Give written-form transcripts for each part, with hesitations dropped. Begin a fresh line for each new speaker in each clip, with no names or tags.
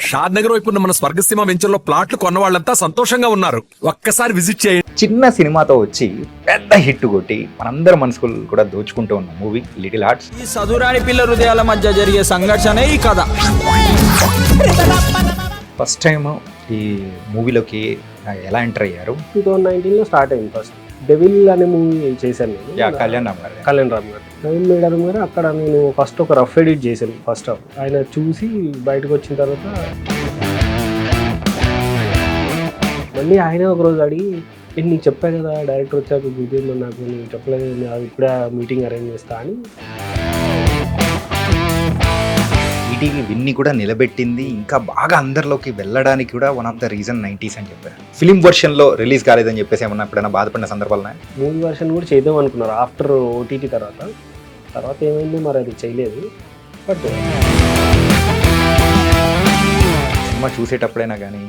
షాద్ నగర్ వైపు ఉన్న మన స్వర్గసీమ వెంచర్లో ప్లాట్లు కొన్న వాళ్ళంతా సంతోషంగా ఉన్నారు. ఒక్కసారి విజిట్ చేయండి.
చిన్న సినిమాతో వచ్చి పెద్ద హిట్ కొట్టి మనందరం మనసులు కూడా దోచుకుంటూ ఉన్న మూవీ లిటిల్ హార్ట్స్.
ఈ సదురాని పిల్ల హృదయాల మధ్య జరిగే సంఘర్షణే ఈ కథ.
ఫస్ట్ టైం ఈ మూవీలోకి ఎలా ఎంటర్ అయ్యారు?
2019లో స్టార్ట్ అయింది. ఫస్ట్ డెవిల్ అనే మూవీ చేశాను నేను.
కళ్యాణ్ రామ్ గారు.
నవీన్ మేడం గారు అక్కడ నేను ఫస్ట్ ఒక రఫ్ ఎడిట్ చేశాను. ఫస్ట్ హాఫ్ ఆయన చూసి బయటకు వచ్చిన తర్వాత మళ్ళీ ఆయన ఒకరోజు అడిగి నీకు చెప్పా కదా డైరెక్టర్ వచ్చాక గుర్తు నాకు నేను చెప్పలేదు, ఇప్పుడే మీటింగ్ అరేంజ్ చేస్తా అని.
ఈటీవీ విన్ని కూడా నిలబెట్టింది, ఇంకా బాగా అందరిలోకి వెళ్ళడానికి కూడా one of the reason 90s అని చెప్పారు. ఫిలిం వర్షన్లో రిలీజ్ కాలేదని చెప్పేసి ఏమన్నా ఎప్పుడైనా బాధపడిన సందర్భాలు?
మూవీ వర్షన్ కూడా చేద్దాం అనుకున్నారు ఆఫ్టర్ ఓటీటీ తర్వాత ఏమైందో మరి అది చేయలేదు. బట్
సినిమా చూసేటప్పుడైనా కానీ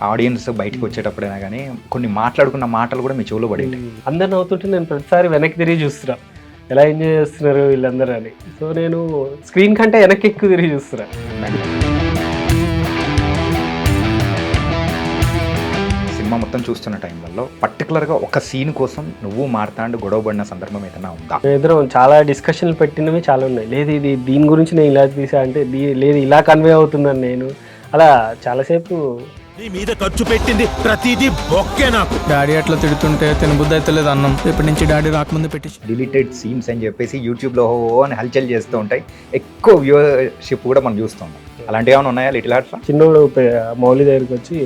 ఆడియన్స్ బయటకు వచ్చేటప్పుడైనా కానీ కొన్ని మాట్లాడుకున్న మాటలు కూడా మీ చెవులో పడి
అందరు నవ్వుతుంటే నేను ప్రతిసారి వెనక్కి తిరిగి చూస్తున్నా, ఎలా ఎంజాయ్ చేస్తున్నారు వీళ్ళందరూ అని. సో నేను స్క్రీన్ కంటే వెనక్కి ఎక్కువ తిరిగి చూస్తున్నా.
సినిమా మొత్తం చూస్తున్న టైంలలో పర్టికులర్గా ఒక సీన్ కోసం నువ్వు మార్తాండు గొడవ పడిన సందర్భం ఏదైనా ఉందా?
ఇద్దరం చాలా డిస్కషన్లు పెట్టినవి చాలా ఉన్నాయి. లేదు ఇది దీని గురించి నేను ఇలా తీసా అంటే లేదు ఇలా కన్వే అవుతుందని నేను అలా చాలాసేపు
మీద ఖర్చు పెట్టింది ప్రతిదీ బొక్కే. నాకు
డాడీ అట్లా తిడుతుంటే తినబుద్ధి అయితే లేదు అన్నం. ఇప్పటి నుంచి డాడీ రాకముందు పెట్టి
డిలీటెడ్ సీన్స్ అని చెప్పేసి యూట్యూబ్లో అని హల్చల్ చేస్తూ ఉంటాయి, ఎక్కువ వ్యూవర్షిప్ కూడా మనం చూస్తూ ఉంటాం. అలాంటివి ఏమైనా ఉన్నాయా లిటిల్ హార్ట్స్లో?
చిన్నోడు మౌలి దగ్గరికి వచ్చి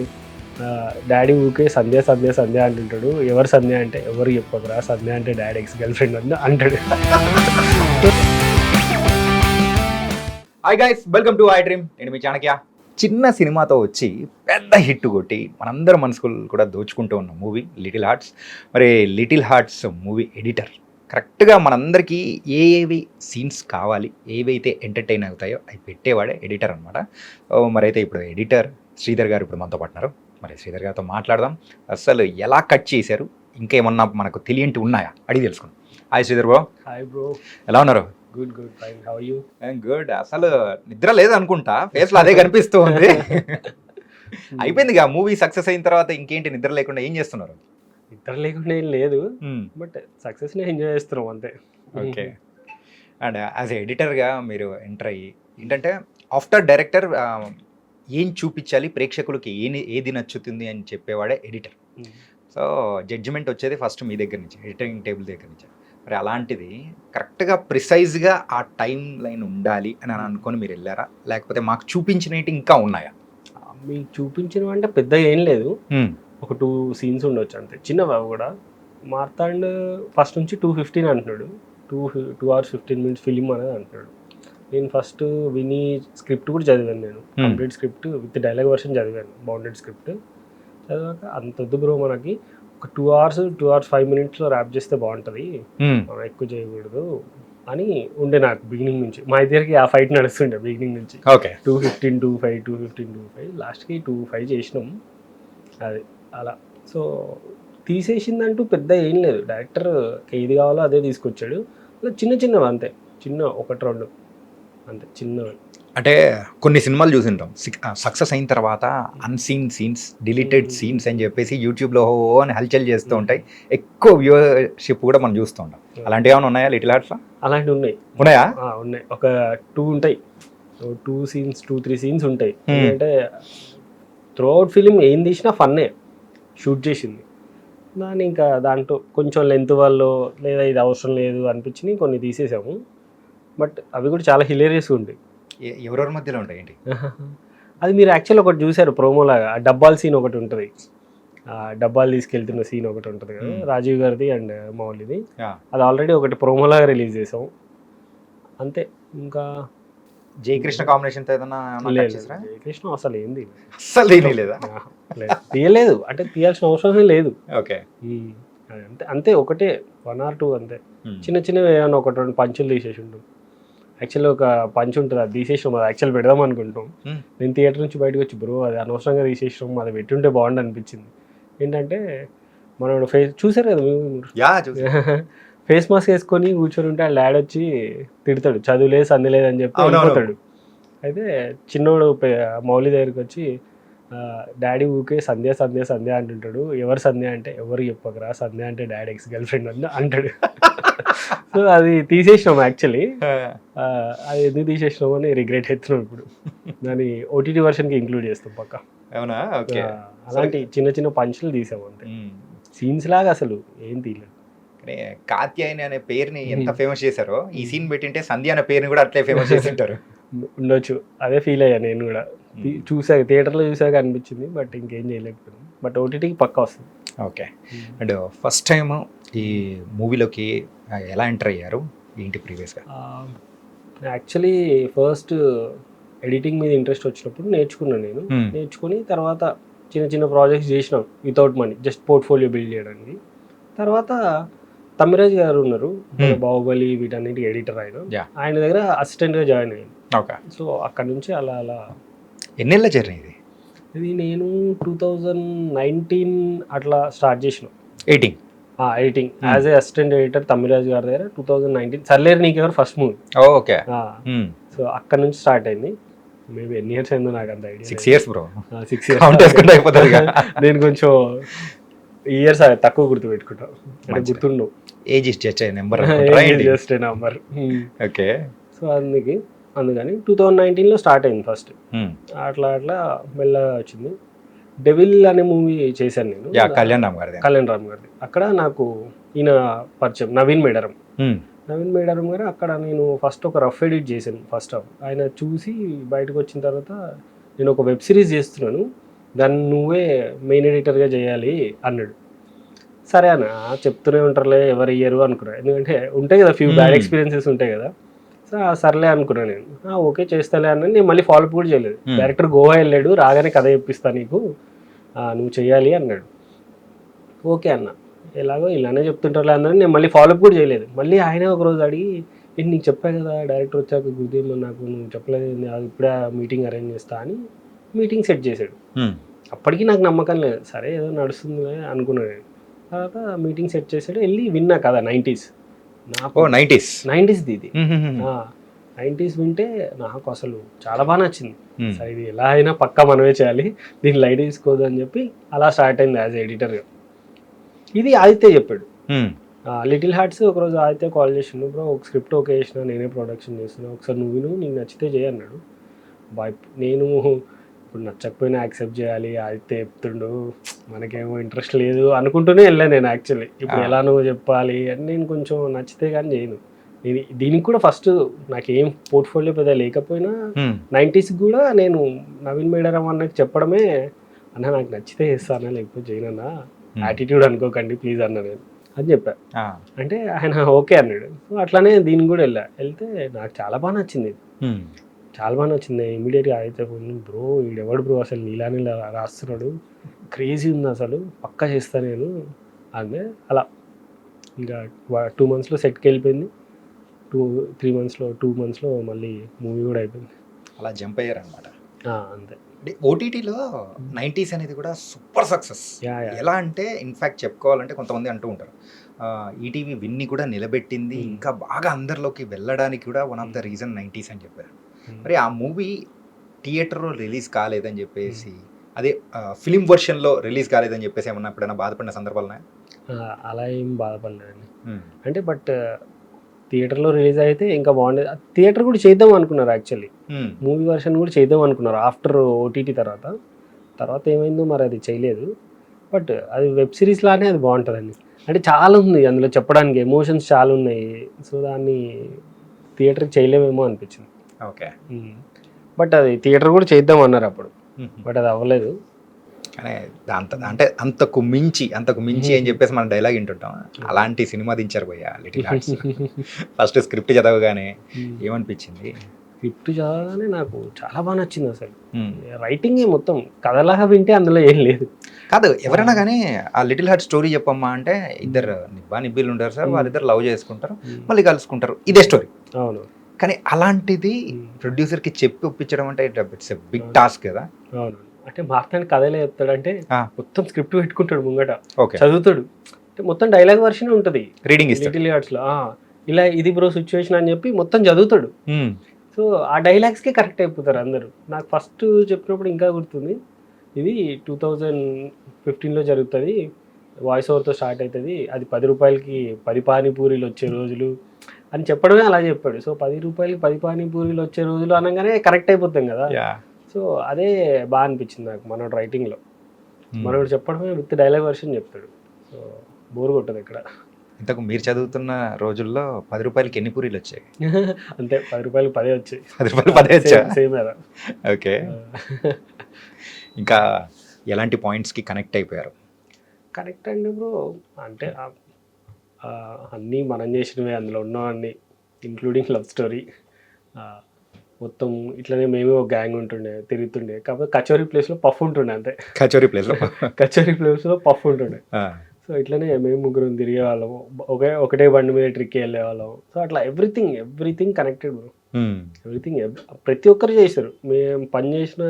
డాడీ ఊకే సంధ్య సంధ్య సంధ్య అంటుంటాడు. ఎవరు సంధ్య అంటే ఎవరు చెప్పకరా, సంధ్య అంటే డాడీ ఎక్స్ గర్ల్ ఫ్రెండ్ అని అంటాడు.
Hi guys, welcome to I dream. నేను మీ చాణక్య. చిన్న సినిమాతో వచ్చి పెద్ద హిట్ కొట్టి మనందరం మనసులు కూడా దోచుకుంటూ ఉన్న మూవీ లిటిల్ హార్ట్స్. మరి లిటిల్ హార్ట్స్ మూవీ ఎడిటర్ కరెక్ట్గా మనందరికీ ఏవి సీన్స్ కావాలి, ఏవైతే ఎంటర్టైన్ అవుతాయో అవి పెట్టేవాడే ఎడిటర్ అనమాట. మరి అయితే ఇప్పుడు ఎడిటర్ శ్రీధర్ గారు ఇప్పుడు మనతో పట్టినారు. మరి శ్రీధర్ గారితో మాట్లాడదాం. అసలు ఎలా కట్ చేశారు, ఇంకేమన్నా మనకు తెలియంటి ఉన్నాయా అడిగి తెలుసుకుందాం. Hi Sridhar bro.
Hi bro.
ఎలా ఉన్నారు?
Good fine. How are you?
I'm good. అసలు నిద్ర లేదు అనుకుంటా, ఫేస్లో అదే కనిపిస్తూ ఉంది. అయిపోయింది ఇక మూవీ సక్సెస్ అయిన తర్వాత ఇంకేంటి నిద్ర లేకుండా ఏం చేస్తున్నారు?
నిద్ర లేకుండా ఏం లేదు, బట్ సక్సెస్ని ఎంజాయ్ చేస్తున్నాం అంతే.
ఓకే. అండ్ యాజ్ ఎ ఎడిటర్గా మీరు ఎంటర్ అయ్యి ఏంటంటే ఆఫ్టర్ డైరెక్టర్ ఏం చూపించాలి ప్రేక్షకులకి, ఏది నచ్చుతుంది అని చెప్పేవాడే ఎడిటర్. సో జడ్జిమెంట్ వచ్చేది ఫస్ట్ మీ దగ్గర నుంచి, ఎడిటింగ్ టేబుల్ దగ్గర నుంచి. మరి అలాంటిది కరెక్ట్గా ప్రిసైజ్గా ఆ టైం లైన్ ఉండాలి అని అనుకొని మీరు వెళ్ళారా, లేకపోతే మాకు చూపించినవి ఇంకా ఉన్నాయా?
మీకు చూపించినవి అంటే పెద్దగా ఏం లేదు, ఒక 2 సీన్స్ ఉండొచ్చు అంతే, చిన్నవి అవి కూడా. మార్తాండ్ ఫస్ట్ నుంచి 2:15 అంటున్నాడు, 2 hours 15 minutes ఫిలిం అనేది అంటున్నాడు. నేను ఫస్ట్ విని స్క్రిప్ట్ కూడా చదివాను, నేను complete script with dialogue version చదివాను, బౌండెడ్ స్క్రిప్ట్ చదివాక అంత వద్దు బ్రో మనకి ఒక 2 hours 5 minutesలో ర్యాప్ చేస్తే బాగుంటుంది, మనం ఎక్కువ చేయకూడదు అని ఉండే నాకు బిగినింగ్ నుంచి. మా ఇద్దరికి ఆ ఫైట్ నడుస్తుండే బిగినింగ్ నుంచి.
ఓకే.
2:15, 2:05, 2:15, 2:05 లాస్ట్కి 2:05 చేసినాం. అది అలా. సో తీసేసిందంటూ పెద్ద ఏం లేదు, డైరెక్టర్ ఏది కావాలో అదే తీసుకొచ్చాడు. అలా చిన్నవి అంతే, చిన్న 1-2 అంతే చిన్నవి.
అంటే కొన్ని సినిమాలు చూసింటాం సక్సెస్ అయిన తర్వాత అన్సీన్ సీన్స్, డిలీటెడ్ సీన్స్ అని చెప్పేసి యూట్యూబ్లో అని హల్చల్ చేస్తూ ఉంటాయి, ఎక్కువ వ్యూవర్షిప్ కూడా మనం చూస్తూ ఉంటాం. అలాంటివి ఏమైనా ఉన్నాయా లిటిల్ హార్ట్స్లో?
అలాంటివి
ఉన్నాయా?
ఉన్నాయి. ఒక 2 ఉంటాయి, 2-3 సీన్స్ ఉంటాయి. ఎందుకంటే త్రూఅవుట్ ఫిలిం ఏం తీసినా ఫన్నే షూట్ చేసింది. దాన్ని ఇంకా దాంట్లో కొంచెం లెంత్ వల్ల లేదా ఇది అవసరం లేదు అనిపించి కొన్ని తీసేసాము. బట్ అవి కూడా చాలా హిలేరియస్గా ఉంటాయి.
ఎవరెవరి మధ్యలో ఉంటాయి ఏంటి?
అది మీరు యాక్చువల్ ఒకటి చూసారు ప్రోమోలాగా, ఆ డబ్బాల సీన్ ఒకటి ఉంటుంది, డబ్బాలు తీసుకెళ్తున్న సీన్ ఒకటి ఉంటుంది కదా, రాజీవ్ గారిది అండ్ మౌలిది. అది ఆల్రెడీ ఒకటి ప్రోమోలాగా రిలీజ్ చేసాం అంతే. ఇంకా
జయకృష్ణ కాంబినేషన్
జయకృష్ణ అసలు ఏంది తీయలేదు, అంటే తీయాల్సిన అవసరమే లేదు.
ఓకే.
అంతే అంతే, ఒకటే 1 or 2 అంతే. చిన్నవి ఏమన్నా 1-2 పంచులు తీసేసి ఉంటాం. యాక్చువల్లీ ఒక పంచ్ ఉంటుంది, అది తీసేసినాం, అది యాక్చువల్ పెడదాం అనుకుంటాం. నేను థియేటర్ నుంచి బయటకు వచ్చి బ్రో అది అనవసరంగా తీసేసినాం, అది పెట్టుంటే బాగుండు అనిపించింది. ఏంటంటే మనోడు చూసారు కదా మీరు, ఫేస్ మాస్క్ వేసుకొని కూర్చొని ఉంటే ఆ ల్యాడ్ వచ్చి తిడతాడు, చదువులేదు సందేలేదు అని చెప్పి వెళ్ళిపోతాడు. అయితే చిన్నోడు మౌలి దగ్గరికి వచ్చి డాడీ ఊకే సంధ్య సంధ్య సంధ్య అంటుంటాడు. ఎవరు సంధ్య అంటే ఎవరు చెప్పకరా, సంధ్య అంటే డాడీ ఎక్స్ గర్ల్ ఫ్రెండ్ అని అంటాడు. సో అది తీసేసినాం యాక్చువల్లీ. అది ఎందుకు తీసేసినాం అని రిగ్రెట్ అవుతున్నాం ఇప్పుడు. దాన్ని ఓటీటీ వర్షన్కి ఇంక్లూడ్ చేస్తాం పక్క.
అవునా? ఓకే.
అలాంటి చిన్న చిన్న పంచులు తీసాము అంతే. సీన్స్ లాగా అసలు ఏం తీయలేదు.
కాత్యాయని అనే పేరుని ఎంత ఫేమస్ చేశారో ఈ సీన్ పెట్టింటే సంధ్య అనే పేరుని కూడా అట్లే ఫేమస్ చేసి ఉంటారు.
ఉండొచ్చు, అదే ఫీల్ అయ్యా నేను కూడా. చూసాక థియేటర్లో చూసాక అనిపించింది, బట్ ఇంకేం చేయలేకపోయింది. బట్ ఓటీటీకి పక్కా వస్తుంది.
ఓకే. అండ్ ఫస్ట్ టైం ఈ మూవీలోకి ఎలా ఎంటర్ అయ్యారు, ఏంటి ప్రీవియస్గా?
యాక్చువల్లీ ఫస్ట్ ఎడిటింగ్ మీద ఇంట్రెస్ట్ వచ్చినప్పుడు నేర్చుకున్నాను నేను. నేర్చుకుని తర్వాత చిన్న చిన్న ప్రాజెక్ట్స్ చేసినాం without money, just portfolio build చేయడానికి. తర్వాత తమిరాజ్ గారు ఉన్నారు, బాహుబలి వీటన్నిటికి ఎడిటర్. ఆయన దగ్గర అసిస్టెంట్గా జాయిన్ అయ్యాను.
ఓకే.
సో అక్కడ నుంచి అలా అలా.
ఎన్నేళ్ళ జర్నీ ఇది?
ఇది నేను 2019 అట్లా స్టార్ట్ చేసిన editing as a assistant editor Tamiraj గారి దగ్గర 2019. సర్లేరు నీకెవరు ఫస్ట్ మూవీ.
ఓకే.
సో అక్కడ నుంచి స్టార్ట్ అయింది. మేబీ ఎన్ని ఇయర్స్ అయిందో నాకు అంత ఐడియా.
6 years bro.
6 years. నేను కొంచెం ఇయర్స్ తక్కువ గుర్తు పెట్టుకుంటాను, గుర్తుండవు.
Age is just number. Okay. So
అందుకని 2019లో స్టార్ట్ అయింది ఫస్ట్. అట్లా అట్లా మెల్లగా వచ్చింది. డెవిల్ అనే మూవీ చేశాను నేను,
కళ్యాణ్ రామ్
గారిది. అక్కడ నాకు ఈయన పరిచయం, నవీన్ మేడారం గారు. అక్కడ నేను ఫస్ట్ ఒక రఫ్ ఎడిట్ చేశాను ఫస్ట్ హాఫ్. ఆయన చూసి బయటకు వచ్చిన తర్వాత నేను ఒక వెబ్ సిరీస్ చేస్తున్నాను, దాన్ని నువ్వే మెయిన్ ఎడిటర్గా చేయాలి అన్నాడు. సరే అన్న, చెప్తూనే ఉంటారులే ఎవరు ఇయ్యరు అనుకున్నాను, ఎందుకంటే ఉంటాయి కదా ఫ్యూ బ్యాడ్ ఎక్స్పీరియన్సెస్ ఉంటాయి కదా. సో సర్లే అనుకున్నాను నేను. ఓకే చేస్తాలే అన్న. నేను మళ్ళీ ఫాలోఅప్ కూడా చేయలేదు. డైరెక్టర్ గోవా వెళ్ళాడు, రాగానే కథ చెప్పిస్తా నీకు, నువ్వు చెయ్యాలి అన్నాడు. ఓకే అన్న, ఎలాగో ఇలానే చెప్తుంటారులే అన్నాను. నేను మళ్ళీ ఫాలోఅప్ కూడా చేయలేదు. మళ్ళీ ఆయన ఒకరోజు అడిగి, నేను నీకు చెప్పాను కదా డైరెక్టర్ వచ్చాక గుర్తేమో నాకు, నువ్వు చెప్పలేదు, ఇప్పుడే మీటింగ్ అరేంజ్ చేస్తా అని మీటింగ్ సెట్ చేశాడు. అప్పటికి నాకు నమ్మకం లేదు, సరే ఏదో నడుస్తుంది అనుకున్నాను. తర్వాత మీటింగ్ సెట్ చేశాడు, వెళ్ళి విన్నా కదా 90s.
90s
ఇది 90s వింటే నాకు అసలు చాలా బాగా నచ్చింది. సరే ఇది ఎలా అయినా పక్కా మనమే చేయాలి, దీన్ని లైట్ తీసుకోదు అని చెప్పి అలా స్టార్ట్ అయింది యాజ్ ఎడిటర్గా. ఇది ఆదిత్య చెప్పాడు. లిటిల్ హార్ట్స్ ఒకరోజు ఆదిత్య కాల్ చేసిండు, బ్రో ఒక స్క్రిప్ట్ ఓకే చేసిన, నేనే ప్రొడక్షన్ చేస్తున్నా, ఒకసారి నీకు నచ్చితే చేయన్నాడు. నేను ఇప్పుడు నచ్చకపోయినా యాక్సెప్ట్ చేయాలి, ఆదిత్య చెప్తుండు, మనకేమో ఇంట్రెస్ట్ లేదు అనుకుంటూనే వెళ్ళాను నేను. యాక్చువల్లీ ఇప్పుడు ఎలా నువ్వు చెప్పాలి అని నేను కొంచెం నచ్చితే కానీ చేయను. దీనికి కూడా ఫస్ట్ నాకేం పోర్ట్ఫోలియో పెద్ద లేకపోయినా 90s కూడా నేను నవీన్ మేడారం అన్నకి చెప్పడమే, అన్న నాకు నచ్చితే చేస్తానా లేకపోతే చేయనన్నా, యాటిట్యూడ్ అనుకోకండి ప్లీజ్ అన్న నేను అని చెప్పా. అంటే ఆయన ఓకే అన్నాడు. సో అట్లానే దీనికి కూడా వెళ్తే నాకు చాలా బాగా నచ్చింది. చాలా బాగా నచ్చింది. ఇమీడియట్గా అయితే బ్రో ఈడెవడు బ్రో అసలు నీలానే రాస్తున్నాడు, క్రేజీ ఉంది అసలు, పక్కా చేస్తా నేను అంటే. అలా ఇంకా 2 monthsలో సెట్కి వెళ్ళిపోయింది. 2 monthsలో మళ్ళీ మూవీ కూడా అయిపోయింది.
అలా జంప్ అయ్యారు అనమాట.
అంతే.
ఓటీటీలో 90s అనేది కూడా సూపర్ సక్సెస్. ఎలా అంటే ఇన్ఫ్యాక్ట్ చెప్పుకోవాలంటే కొంతమంది అంటూ ఉంటారు, ఈటీవీ విన్ని కూడా నిలబెట్టింది, ఇంకా బాగా అందరిలోకి వెళ్ళడానికి కూడా one of the reason 90s అని చెప్పారు. మరి ఆ మూవీ థియేటర్లో రిలీజ్ కాలేదని చెప్పేసి, అదే ఫిలిం వర్షన్లో రిలీజ్ కాలేదని చెప్పేసి ఏమన్నా ఎప్పుడైనా బాధపడిన సందర్భాలు?
అలా ఏం బాధపడలేదండి. అంటే బట్ థియేటర్లో రిలీజ్ అయితే ఇంకా బాగుండేది. థియేటర్ కూడా చేద్దాం అనుకున్నారు యాక్చువల్లీ, మూవీ వర్షన్ కూడా చేద్దాం అనుకున్నారు ఆఫ్టర్ ఓటీటీ తర్వాత ఏమైందో మరి అది చేయలేదు. బట్ అది వెబ్ సిరీస్ లానే అది బాగుంటుందండి. అంటే చాలా ఉంది అందులో చెప్పడానికి, ఎమోషన్స్ చాలా ఉన్నాయి. సో దాన్ని థియేటర్కి చేయలేమేమో అనిపించింది.
ఓకే.
బట్ అది థియేటర్ కూడా చేద్దాం అన్నారు అప్పుడు, బట్ అది అవ్వలేదు.
అంటే అంతకు మించి అని చెప్పేసి మనం డైలాగ్ వింటుంటాం, అలాంటి సినిమా దించారు పోయా లిటిల్ హార్ట్స్. ఫస్ట్ స్క్రిప్ట్ చదవగానే ఏమనిపించింది?
స్క్రిప్ట్ చదవగానే నాకు చాలా బాగా నచ్చింది. అసలు రైటింగ్ మొత్తం కథలాగా వింటే అందులో ఏం లేదు.
కాదు, ఎవరైనా కానీ ఆ లిటిల్ హార్ట్ స్టోరీ చెప్పమ్మా అంటే, ఇద్దరు నిబ్బీలు ఉంటారు సార్, వాళ్ళిద్దరు లవ్ చేసుకుంటారు, మళ్ళీ కలుసుకుంటారు, ఇదే స్టోరీ.
అవును.
కానీ అలాంటిది ప్రొడ్యూసర్కి చెప్పి ఒప్పించడం అంటే ఇట్స్ ఎ బిగ్ టాస్క్ కదా.
అవును. అంటే మార్తాండ్ కథలే చెప్తాడంటే మొత్తం స్క్రిప్ట్ పెట్టుకుంటాడు ముంగట, చదువుతాడు, అంటే మొత్తం డైలాగ్ వర్షన్ ఉంటుంది,
రీడింగ్
లిటిల్ హార్ట్స్ లో. ఇలా ఇది బ్రో సిచ్యువేషన్ అని చెప్పి మొత్తం చదువుతాడు. సో ఆ డైలాగ్స్కే కరెక్ట్ అయిపోతారు అందరూ. నాకు ఫస్ట్ చెప్పినప్పుడు ఇంకా గుర్తుంది, ఇది 2015లో జరుగుతుంది, వాయిస్ ఓవర్తో స్టార్ట్ అవుతుంది, అది 10 రూపాయలకి 10 పానీపూరీలు వచ్చే రోజులు అని చెప్పడమే అలా చెప్పాడు. సో 10 రూపాయలకి 10 పానీపూరీలు వచ్చే రోజులు అనగానే కరెక్ట్ అయిపోతాం కదా. సో అదే బాగా అనిపించింది నాకు మనోడు రైటింగ్లో. మనోడు చెప్పడమే విత్ డైలాగ్ వర్షన్ చెప్తాడు. సో బోర్ కొట్టదు ఇక్కడ.
ఇంతకు మీరు చదువుతున్న రోజుల్లో 10 రూపాయలకి ఎన్ని పూరీలు వచ్చాయి?
అంతే, 10 రూపాయలు 10 వచ్చాయి.
10 రూపాయలు 10 వచ్చా?
సేమ్ కదా.
ఓకే. ఇంకా ఎలాంటి పాయింట్స్కి కనెక్ట్ అయిపోయారు?
కరెక్ట్ అండి బ్రో, అంటే అన్నీ మనం చేసినవే అందులో ఉన్నవన్నీ, ఇంక్లూడింగ్ లవ్ స్టోరీ. మొత్తం ఇట్లనే మేమే ఒక గ్యాంగ్ ఉంటుండే, తిరుగుతుండే. కాకపోతే కచోరీ ప్లేస్లో పఫ్ ఉంటుండే అంతే.
కచోరీ ప్లేస్లో
కచోరీ ప్లేస్లో పఫ్ ఉంటుండే. సో ఇట్లనే మేము ముగ్గురం తిరిగే వాళ్ళము, ఒకటే బండి మీద ట్రిక్కి వెళ్ళే వాళ్ళం. సో అట్లా ఎవ్రీథింగ్ కనెక్టెడ్ బ్రో. ఎవ్రీథింగ్ ప్రతి ఒక్కరు చేశారు. మేము పని చేసిన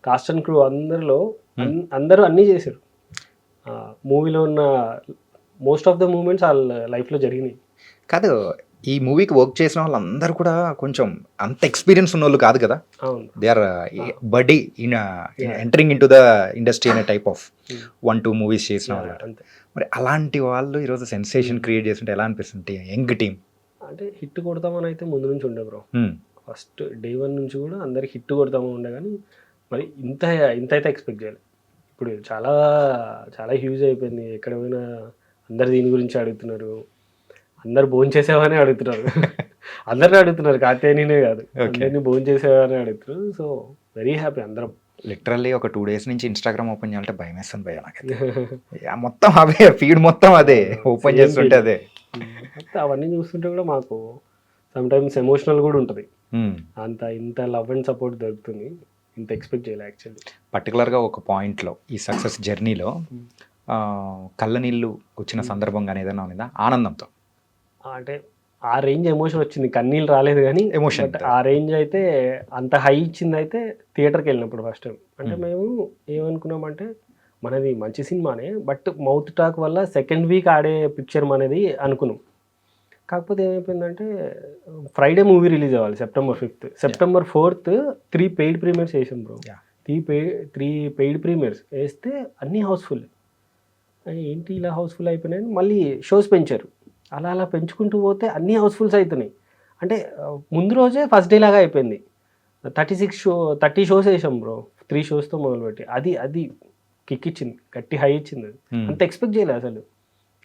కాస్ట్ అండ్ క్రూ అందరిలో అందరూ అన్నీ చేశారు. మూవీలో ఉన్న మోస్ట్ ఆఫ్ ద మూమెంట్స్ వాళ్ళ లైఫ్లో జరిగినాయి.
కాదు, ఈ మూవీకి వర్క్ చేసిన వాళ్ళందరూ కూడా కొంచెం అంత ఎక్స్పీరియన్స్ ఉన్న వాళ్ళు కాదు కదా.
అవును.
They are buddy in entering into the industry అనే టైప్ ఆఫ్ 1-2 మూవీస్ చేసిన వాళ్ళు.
అంతే.
మరి అలాంటి వాళ్ళు ఈరోజు సెన్సేషన్ క్రియేట్ చేస్తుంటే ఎలా అనిపిస్తుంది? యంగ్ టీమ్
అంటే హిట్ కొడతామని అయితే ముందు నుంచి ఉండే బ్రో. ఫస్ట్ డే 1 నుంచి కూడా అందరికి హిట్ కొడతామని ఉండే, కానీ మరి ఇంత అయితే ఎక్స్పెక్ట్ చేయాలి. ఇప్పుడు చాలా చాలా హ్యూజ్ అయిపోయింది. ఎక్కడ పోయినా అందరు దీని గురించి అడుగుతున్నారు. అందరు భోజనం చేసేవానే అడుగుతున్నారు. అందరిని అడుగుతున్నారు, కాతేనే కాదు, అందరినీ భోజనం చేసేవానే అడుగుతున్నారు. సో వెరీ హ్యాపీ అందరం.
లిటరల్లీ ఒక 2 days నుంచి ఇన్స్టాగ్రామ్ ఓపెన్ చేయాలంటే భయం వేస్తుంది భయ నాకైతే. మొత్తం అవే ఫీడ్, మొత్తం అదే ఓపెన్ చేస్తుంటే అదే.
అవన్నీ చూస్తుంటే కూడా మాకు సమ్టైమ్స్ ఎమోషనల్ కూడా ఉంటుంది. ఇంత లవ్ అండ్ సపోర్ట్ దొరుకుతుంది, ఇంత ఎక్స్పెక్ట్ చేయాలి యాక్చువల్లీ.
పర్టికులర్గా ఒక పాయింట్లో ఈ సక్సెస్ జర్నీలో కళ్ళ నీళ్ళు వచ్చిన సందర్భం కానీ ఏదైనా ఉందా ఆనందంతో?
అంటే ఆ రేంజ్ ఎమోషన్ వచ్చింది, కన్నీళ్ళు రాలేదు కానీ
ఎమోషన్.
ఆ రేంజ్ అయితే అంత హై ఇచ్చింది అయితే థియేటర్కి వెళ్ళినప్పుడు ఫస్ట్ టైం. అంటే మేము ఏమనుకున్నామంటే మనది మంచి సినిమానే, బట్ మౌత్ టాక్ వల్ల సెకండ్ వీక్ ఆడే పిక్చర్ మనది అనుకున్నాం. కాకపోతే ఏమైపోయిందంటే ఫ్రైడే మూవీ రిలీజ్ అవ్వాలి September 5th. September 4th 3 paid premieres వేసాం బ్రో. 3 పెయిడ్ ప్రీమియర్స్ వేస్తే అన్నీ హౌస్ఫుల్. ఏంటి ఇలా హౌస్ఫుల్ అయిపోయినాయని మళ్ళీ షోస్ పెంచారు. అలా పెంచుకుంటూ పోతే అన్నీ హౌస్ఫుల్స్ అవుతున్నాయి. అంటే ముందు రోజే ఫస్ట్ డే లాగా అయిపోయింది. 30 షోస్ వేసాం బ్రో, 3 షోస్తో మొదలుపెట్టి. అది కిక్ ఇచ్చింది, గట్టి హై ఇచ్చింది. అది అంత ఎక్స్పెక్ట్ చేయలేదు అసలు.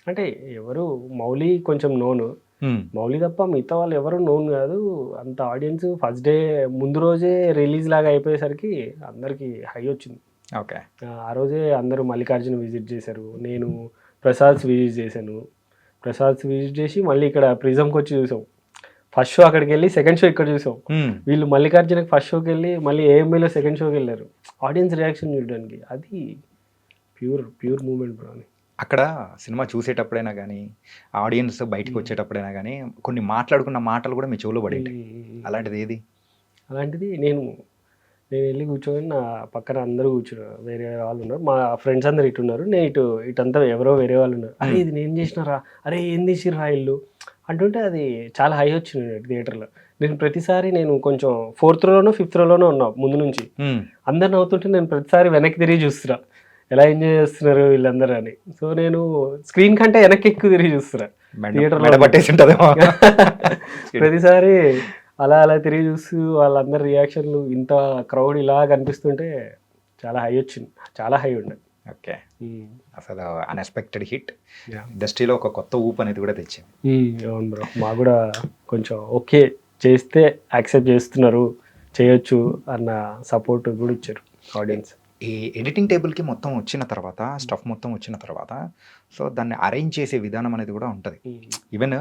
అంటే ఎవరు మౌలి కొంచెం నోను, మౌలి తప్ప మిగతా వాళ్ళు ఎవరు నోన్ కాదు. అంత ఆడియన్స్ ఫస్ట్ డే ముందు రోజే రిలీజ్ లాగా అయిపోయేసరికి అందరికీ హై వచ్చింది.
ఓకే.
ఆ రోజే అందరూ మల్లికార్జున విజిట్ చేశారు, నేను ప్రసాద్స్ విజిట్ చేశాను. ప్రసాద్స్ విజిట్ చేసి మళ్ళీ ఇక్కడ ప్రిజంకి వచ్చి చూసాం. ఫస్ట్ షో అక్కడికి వెళ్ళి సెకండ్ షో ఇక్కడ చూసాం. వీళ్ళు మల్లికార్జునకి ఫస్ట్ షోకి వెళ్ళి మళ్ళీ ఏఎంఐలో సెకండ్ షోకి వెళ్ళారు ఆడియన్స్ రియాక్షన్ చూడడానికి. అది ప్యూర్ మూమెంట్ బ్రో. అని
అక్కడ సినిమా చూసేటప్పుడైనా కానీ ఆడియన్స్ బయటకు వచ్చేటప్పుడైనా కానీ కొన్ని మాట్లాడుకున్న మాటలు కూడా మీ చెవులో పడి అలాంటిది ఏది?
అలాంటిది నేను వెళ్ళి కూర్చొని నా పక్కన అందరూ కూర్చున్నారు, వేరే వాళ్ళు ఉన్నారు, మా ఫ్రెండ్స్ అందరు ఇటు ఉన్నారు, నేను ఇటంతా ఎవరో వేరే వాళ్ళు ఉన్నారు. అరే ఇది నేను చేసినారా, అరే ఏం తీసిర్రా ఇల్లు అంటుంటే అది చాలా హై వచ్చింది థియేటర్లో. నేను ప్రతిసారి కొంచెం 4th row 5th row ఉన్నా ముందు నుంచి, అందరు నవ్వుతుంటే నేను ప్రతిసారి వెనక్కి తిరిగి చూస్తున్నా ఎలా ఎంజాయ్ చేస్తున్నారు వీళ్ళందరూ అని. సో నేను స్క్రీన్ కంటే వెనక్కి ఎక్కువ తిరిగి చూస్తున్నా థియేటర్లో పట్టేసి ఉంటుంది. ప్రతిసారి అలా తిరిగి చూస్తూ వాళ్ళందరి రియాక్షన్లు, ఇంత క్రౌడ్ ఇలా కనిపిస్తుంటే చాలా హై వచ్చింది, చాలా హై ఉండే.
ఓకే. అసలు అన్ఎక్స్పెక్టెడ్ హిట్, ఇండస్ట్రీలో ఒక కొత్త ఊపు అనేది కూడా తెచ్చింది.
అవును బ్రో, మాకు కూడా కొంచెం ఓకే చేస్తే యాక్సెప్ట్ చేస్తున్నారు, చేయొచ్చు అన్న సపోర్ట్ కూడా ఇచ్చారు ఆడియన్స్.
ఈ ఎడిటింగ్ టేబుల్కి మొత్తం వచ్చిన తర్వాత, స్టఫ్ మొత్తం వచ్చిన తర్వాత, సో దాన్ని అరేంజ్ చేసే విధానం అనేది కూడా ఉంటుంది. ఈవెన్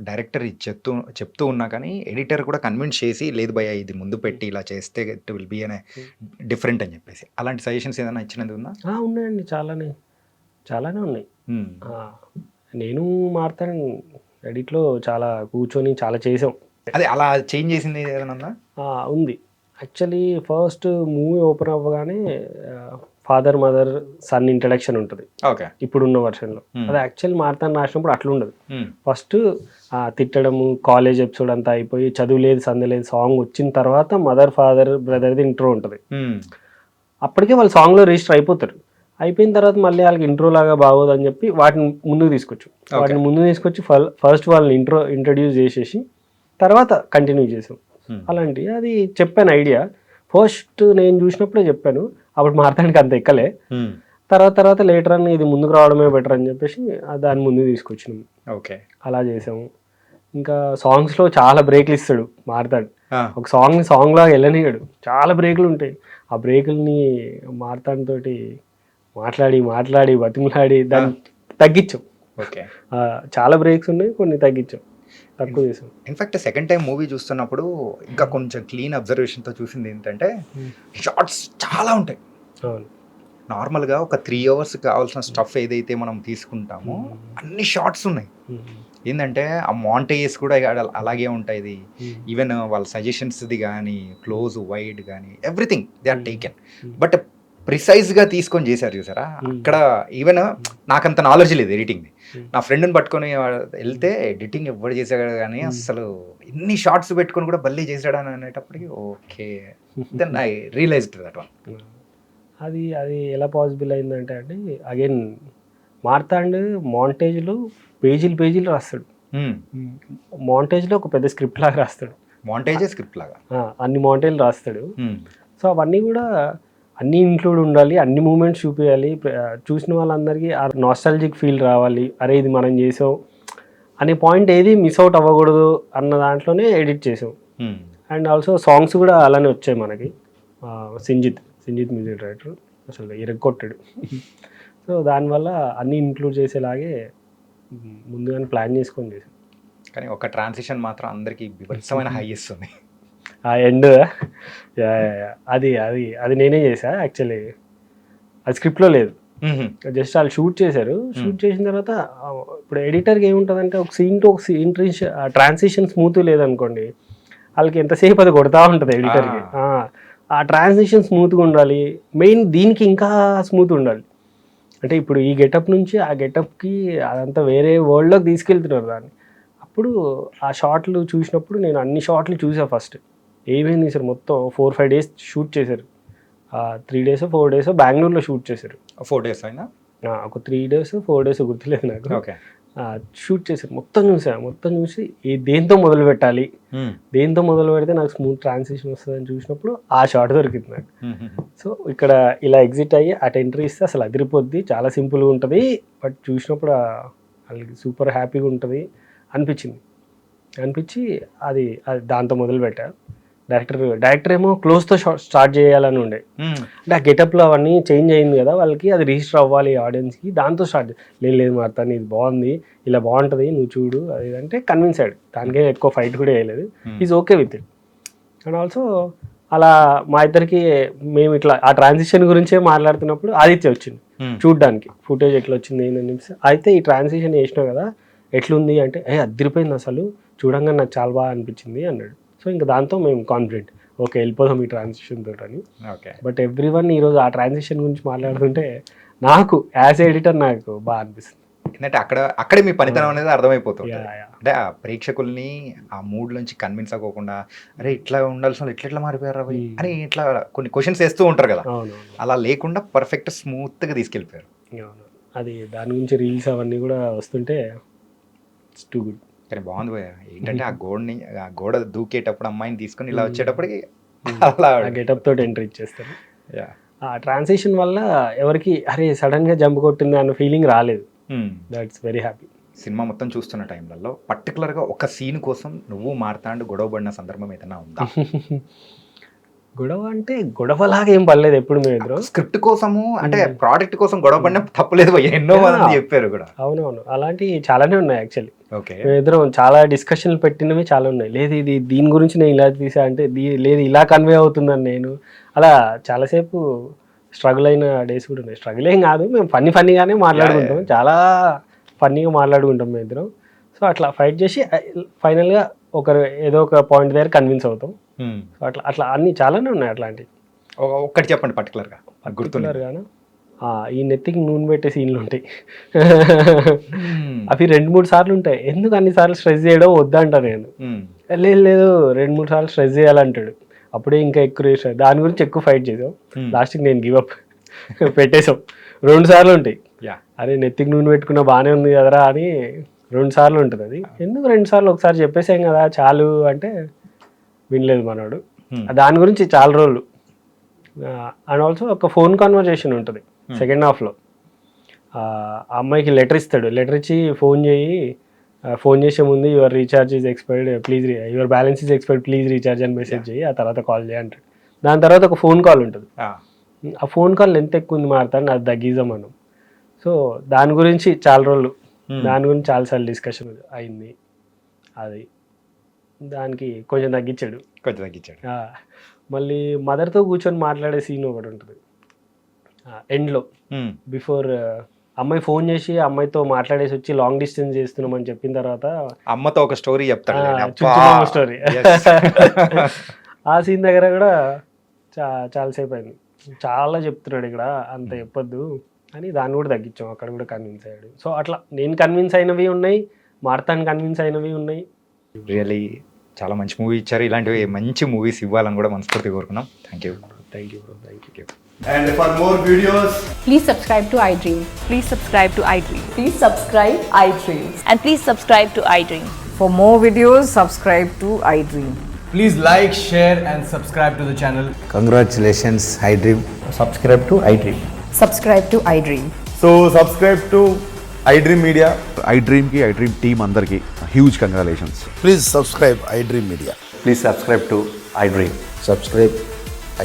డైరెక్టర్ చెప్తూ ఉన్నా కానీ ఎడిటర్ కూడా కన్విన్స్ చేసి, లేదు భయ్యా ఇది ముందు పెట్టి ఇలా చేస్తే ఇట్ విల్ బీ అనే డిఫరెంట్ అని చెప్పేసి, అలాంటి సజెషన్స్ ఏదైనా ఇచ్చినది ఉందా?
ఉన్నాయండి, చాలానే ఉన్నాయి. నేను మారుతాను ఎడిట్లో చాలా కూర్చొని చాలా చేసాం.
అదే అలా చేంజ్ చేసింది ఏదైనా ఉందా?
ఉంది యాక్చువల్లీ. ఫస్ట్ మూవీ ఓపెన్ అవ్వగానే ఫాదర్ మదర్ సన్ ఇంట్రడక్షన్ ఉంటుంది
ఓకే.
ఇప్పుడున్న వర్షన్లో. అది యాక్చువల్ మార్తాండ్ రాసినప్పుడు అట్లా ఉండదు.
Hmm.
ఫస్ట్ తిట్టడము కాలేజ్ ఎపిసోడ్ అంతా అయిపోయి చదువు లేదు సందే లేదు సాంగ్ వచ్చిన తర్వాత మదర్ ఫాదర్ బ్రదర్ది ఇంట్రో ఉంటుంది.
Hmm.
అప్పటికే వాళ్ళు సాంగ్లో రిజిస్టర్ అయిపోతారు. అయిపోయిన తర్వాత మళ్ళీ వాళ్ళకి ఇంట్రో లాగా బాగోదు అని చెప్పి వాటిని ముందుకు తీసుకొచ్చు. వాటిని ముందుకు తీసుకొచ్చి ఫస్ట్ వాళ్ళని ఇంట్రడ్యూస్ చేసేసి తర్వాత కంటిన్యూ చేసాం. అలాంటి అది చెప్పాను ఐడియా. ఫస్ట్ నేను చూసినప్పుడే చెప్పాను, అప్పుడు మార్తానికి అంత ఎక్కలే.
Hmm.
తర్వాత లేటర్ అని ఇది ముందుకు రావడమే బెటర్ అని చెప్పేసి దాన్ని ముందుకు తీసుకొచ్చినాం.
ఓకే.
అలా చేసాము. ఇంకా సాంగ్స్లో చాలా బ్రేక్లు ఇస్తాడు మార్తాడు.
Ah.
ఒక సాంగ్ లాగా వెళ్ళనియాడు, చాలా బ్రేకులు ఉంటాయి. ఆ బ్రేకుల్ని మార్తాండ్ తోటి మాట్లాడి బతిమలాడి దాన్ని తగ్గించాం.
ఓకే.
చాలా బ్రేక్స్ ఉన్నాయి, కొన్ని తగ్గించాం, తక్కువ చేసాం.
ఇన్ఫాక్ట్ సెకండ్ టైం మూవీ చూస్తున్నప్పుడు ఇంకా కొంచెం క్లీన్ అబ్జర్వేషన్తో చూసింది ఏంటంటే షార్ట్స్ చాలా ఉంటాయి.
అవును.
నార్మల్గా ఒక 3 hours కావాల్సిన స్టఫ్ ఏదైతే మనం తీసుకుంటామో అన్ని షార్ట్స్ ఉన్నాయి. ఏంటంటే ఆ మాంటేజెస్ కూడా అలాగే ఉంటాయి. ఈవెన్ వాళ్ళ సజెషన్స్ది కానీ క్లోజ్ వైడ్ కానీ everything they are taken. But ప్రిసైజ్గా తీసుకొని చేశారు చూసారా, అక్కడ ఈవెన్ నాకంత నాలెడ్జ్ లేదు ఎడిటింగ్ది. నా ఫ్రెండ్ని పట్టుకొని వెళ్తే ఎడిటింగ్ ఎవరు చేశాడు కానీ అసలు ఇన్ని షార్ట్స్ పెట్టుకొని కూడా బల్లీ చేశాడు అని అనేటప్పటికి okay then I realized that one.
అది ఎలా పాసిబుల్ అయిందంటే అండి, అగైన్ మార్తాండ్ మాంటేజ్లో పేజీలు రాస్తాడు. మాంటేజ్లో ఒక పెద్ద స్క్రిప్ట్ లాగా రాస్తాడు.
మాంటేజే స్క్రిప్ట్ లాగా
అన్ని మాంటేజ్లు రాస్తాడు. సో అవన్నీ కూడా అన్నీ ఇంక్లూడ్ ఉండాలి, అన్ని మూమెంట్స్ చూపించాలి, చూసిన వాళ్ళందరికీ ఆ నాస్టాలజిక్ ఫీల్ రావాలి, అరే ఇది మనం చేసాం అనే పాయింట్ ఏది మిస్ అవుట్ అవ్వకూడదు అన్న దాంట్లోనే ఎడిట్ చేసాం. అండ్ ఆల్సో సాంగ్స్ కూడా అలానే వచ్చాయి మనకి. సింజిత్ మ్యూజిక్ డైరెక్టర్ అసలు ఇరగొట్టాడు. సో దానివల్ల అన్నీ ఇంక్లూడ్ చేసేలాగే ముందుగానే ప్లాన్ చేసుకొని చేసాం.
కానీ ఒక ట్రాన్సిషన్ మాత్రం అందరికీ విపరీతమైన హై ఇస్తుంది.
ఆ ఎండ్ అది నేనే చేసా యాక్చువల్లీ. అది స్క్రిప్ట్లో లేదు, జస్ట్ వాళ్ళు షూట్ చేశారు. షూట్ చేసిన తర్వాత ఇప్పుడు ఎడిటర్కి ఏముంటుందంటే ఒక సీన్ టు ఒక సీన్ ట్రాన్సిషన్ స్మూత్ లేదనుకోండి, వాళ్ళకి ఎంతసేపు అది కొడతా ఉంటుంది ఎడిటర్కి. ఆ ట్రాన్సిషన్ స్మూత్గా ఉండాలి, మెయిన్ దీనికి ఇంకా స్మూత్ ఉండాలి. అంటే ఇప్పుడు ఈ గెటప్ నుంచి ఆ గెటప్కి అదంతా వేరే వరల్డ్లోకి తీసుకెళ్తున్నారు దాన్ని. అప్పుడు ఆ షార్ట్లు చూసినప్పుడు నేను అన్ని షార్ట్లు చూసా. ఫస్ట్ ఏమైంది సార్, మొత్తం 4-5 days షూట్ చేశారు. 3 days 4 days బెంగళూరులో షూట్ చేశారు.
4 days అయినా
ఒక 3 days 4 days గుర్తులేదు నాకు.
ఓకే.
షూట్ చేశారు, మొత్తం చూసి దేంతో మొదలు పెడితే నాకు స్మూత్ ట్రాన్సిషన్ వస్తుందని చూసినప్పుడు ఆ షార్ట్ దొరికింది నాకు. సో ఇక్కడ ఇలా ఎగ్జిట్ అయ్యి అటు ఎంట్రీ ఇస్తే అసలు అదిరిపోద్ది, చాలా సింపుల్గా ఉంటుంది, బట్ చూసినప్పుడు వాళ్ళకి సూపర్ హ్యాపీగా ఉంటుంది అనిపించి అది దాంతో మొదలు పెట్టా. డైరెక్టర్ ఏమో క్లోజ్తో స్టార్ట్ చేయాలని ఉండే. అంటే ఆ గెటప్లో అవన్నీ చేంజ్ అయింది కదా, వాళ్ళకి అది రిజిస్టర్ అవ్వాలి ఆడియన్స్కి, దాంతో స్టార్ట్ లేదు మార్తాను ఇది బాగుంది, ఇలా బాగుంటుంది నువ్వు చూడు అది అంటే కన్విన్స్ అయ్యాడు. దానికే ఎక్కువ ఫైట్ కూడా వేయలేదు, is okay with it. And also అలా మా ఇద్దరికి మేము ఇట్లా ఆ ట్రాన్సిషన్ గురించే మాట్లాడుతున్నప్పుడు ఆదిత్య వచ్చింది చూడ్డానికి, ఫుటేజ్ ఎట్లా వచ్చింది ఏంటని. అయితే ఈ ట్రాన్సిషన్ చేసినావు కదా ఎట్లుంది అంటే అదిరిపోయింది అసలు, చూడంగానే నాకు చాలా బాగా అనిపించింది అన్నాడు. సో ఇంకా దాంతో మేము కాన్ఫిడెంట్, ఓకే వెళ్ళిపోదాం ఈ ట్రాన్సిషన్ తోటని. బట్ ఎవ్రీవన్ ఈరోజు ఆ ట్రాన్సిషన్ గురించి మాట్లాడుతుంటే నాకు యాజ్ ఎడిటర్ నాకు బాగా అనిపిస్తుంది.
ఎందుకంటే అక్కడే మీ పనితనం అనేది అర్థమైపోతుంది. అంటే ఆ ప్రేక్షకుల్ని ఆ మూడ్ నుంచి కన్విన్స్ అవ్వకుండా అరే ఇట్లా ఉండాల్సిన ఇట్లా మారిపోయారు అని ఇట్లా కొన్ని క్వశ్చన్స్ వేస్తూ ఉంటారు కదా, అలా లేకుండా పర్ఫెక్ట్ స్మూత్గా తీసుకెళ్ళిపోయారు.
అది దాని గురించి రీల్స్ అవన్నీ కూడా వస్తుంటే ఇట్స్ టూ గుడ్.
కానీ బాగుంది భయ్యా. ఏంటంటే ఆ గోడ దూకేటప్పుడు అమ్మాయిని తీసుకొని ఇలా వచ్చేటప్పటికి అలా
గెటప్ తోటి ఎంట్రీ ఇచ్చేస్తారు. ఆ ట్రాన్సిషన్ వల్ల ఎవరికి అరే సడన్ గా జంప్ కొట్టింది అన్న ఫీలింగ్ రాలేదు. That's very happy.
సినిమా మొత్తం చూస్తున్న టైంలలో పర్టికులర్గా ఒక సీన్ కోసం నువ్వు మార్తాండు గొడవ పడిన సందర్భం ఏదైనా ఉందా?
గొడవ అంటే గొడవలాగా ఏం పడలేదు ఎప్పుడు మేము ఎదురు.
స్క్రిప్ట్ కోసము అంటే ప్రోడక్ట్ కోసం గొడవ పడినా తప్పలేదు భయ్యా, ఎన్నో మంది చెప్పారు కూడా.
అవునవును, అలాంటివి చాలానే ఉన్నాయి యాక్చువల్లీ.
ఓకే.
మేము ఎదురు చాలా డిస్కషన్లు పెట్టినవి చాలా ఉన్నాయి. లేదు ఇది దీని గురించి నేను ఇలా తీసా అంటే లేదు ఇలా కన్వే అవుతుందని నేను అలా చాలాసేపు స్ట్రగుల్ అయిన డేస్ కూడా ఉన్నాయి. స్ట్రగుల్ ఏం కాదు, మేము ఫన్నీగానే మాట్లాడుకుంటాం, చాలా ఫన్నీగా మాట్లాడుకుంటాం మేము ఇద్దరం. సో అట్లా ఫైట్ చేసి ఫైనల్గా ఏదో ఒక పాయింట్ దగ్గర కన్విన్స్ అవుతాం. సో అట్లా అన్ని చాలానే ఉన్నాయి అట్లాంటివి.
ఒక్కటి చెప్పండి పర్టికులర్గా. నాకు గుర్తుంది.
గాను ఈ నెత్తికి నూనె పెట్టే సీన్లు ఉంటాయి. అవి 2-3 సార్లు ఉంటాయి. ఎందుకు అన్ని సార్లు స్ట్రెస్ చేయడం వద్దంట నేను. లేదు 2-3 సార్లు స్ట్రెస్ చేయాలంటాడు. అప్పుడే ఇంకా ఎక్కువ రేస్ దాని గురించి ఎక్కువ ఫైట్ చేసాం. లాస్ట్కి నేను గివప్ పెట్టేసాం. 2 సార్లు ఉంటాయి. అరే నెత్తికి నూనె పెట్టుకున్నా బాగానే ఉంది కదరా అని 2 సార్లు ఉంటుంది. అది ఎందుకు 2 సార్లు ఒకసారి చెప్పేసాం కదా చాలు అంటే వినలేదు మనోడు. దాని గురించి చాలా రోజులు. అండ్ ఆల్సో ఒక ఫోన్ కాన్వర్జేషన్ ఉంటుంది సెకండ్ హాఫ్లో. ఆ అమ్మాయికి లెటర్ ఇస్తాడు. లెటర్ ఇచ్చి ఫోన్ చేసే ముందు your recharge is expired please your balance is expired please recharge అని మెసేజ్ చేయి, ఆ తర్వాత కాల్ చేయి అంటాడు. దాని తర్వాత ఒక ఫోన్ కాల్ ఉంటుంది. ఆ ఫోన్ కాల్ ఎంత ఎక్కువ ఉంది మారుతాను అది తగ్గిద్దాం మనం. సో దాని గురించి చాలా రోజులు దాని గురించి చాలాసార్లు డిస్కషన్ అయింది. అది దానికి కొంచెం తగ్గించాడు. మళ్ళీ మదర్తో కూర్చొని మాట్లాడే సీన్ ఒకటి ఉంటుంది ఎండ్లో. బిఫోర్ అమ్మాయి ఫోన్ చేసి అమ్మాయితో మాట్లాడేసి వచ్చి లాంగ్ డిస్టెన్స్ చేస్తున్నామని చెప్పిన తర్వాత
అమ్మతో ఒక స్టోరీ చెప్తాడు.
స్టోరీ ఆ సీన్ దగ్గర కూడా చాలాసేపు అయింది. చాలా చెప్తున్నాడు ఇక్కడ అంత చెప్పొద్దు అని. దాన్ని కూడా తగ్గించాం. అక్కడ కూడా కన్విన్స్ అయ్యాడు. సో అట్లా నేను కన్విన్స్ అయినవి ఉన్నాయి, మార్తాన్ కన్విన్స్ అయినవి ఉన్నాయి.
రియలీ చాలా మంచి మూవీ ఇచ్చారు. ఇలాంటివి మంచి మూవీస్ ఇవ్వాలని కూడా మనస్ఫూర్తిగా కోరుకున్నాం. Thank you bro.
And for more videos,
Please subscribe to iDream.
Please subscribe to iDream.
Please subscribe iDream.
And please subscribe to iDream.
For more videos, subscribe to iDream.
Please like, share and subscribe to the channel.
Congratulations, iDream.
Subscribe to iDream.
Subscribe to iDream.
so subscribe to iDream Media.
iDream ki iDream team andarki huge congratulations.
Please subscribe iDream Media.
Please subscribe to iDream.
Subscribe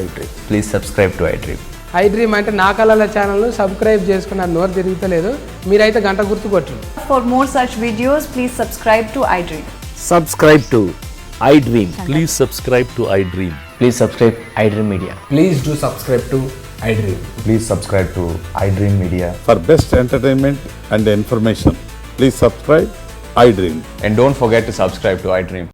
iDream.
Please subscribe to iDream.
iDream అంటే నా కళల ఛానల్ను subscribe చేసుకున్న నోరు తిరుగుతలేదు. మీరైతే గంట గుర్తు కొట్టండి.
For more such videos, please subscribe to iDream.
Subscribe to iDream.
Please subscribe to iDream.
Please subscribe iDream Media.
Please do subscribe to iDream.
Please subscribe to iDream Media.
For best entertainment and information, please subscribe iDream.
And don't forget to subscribe to iDream.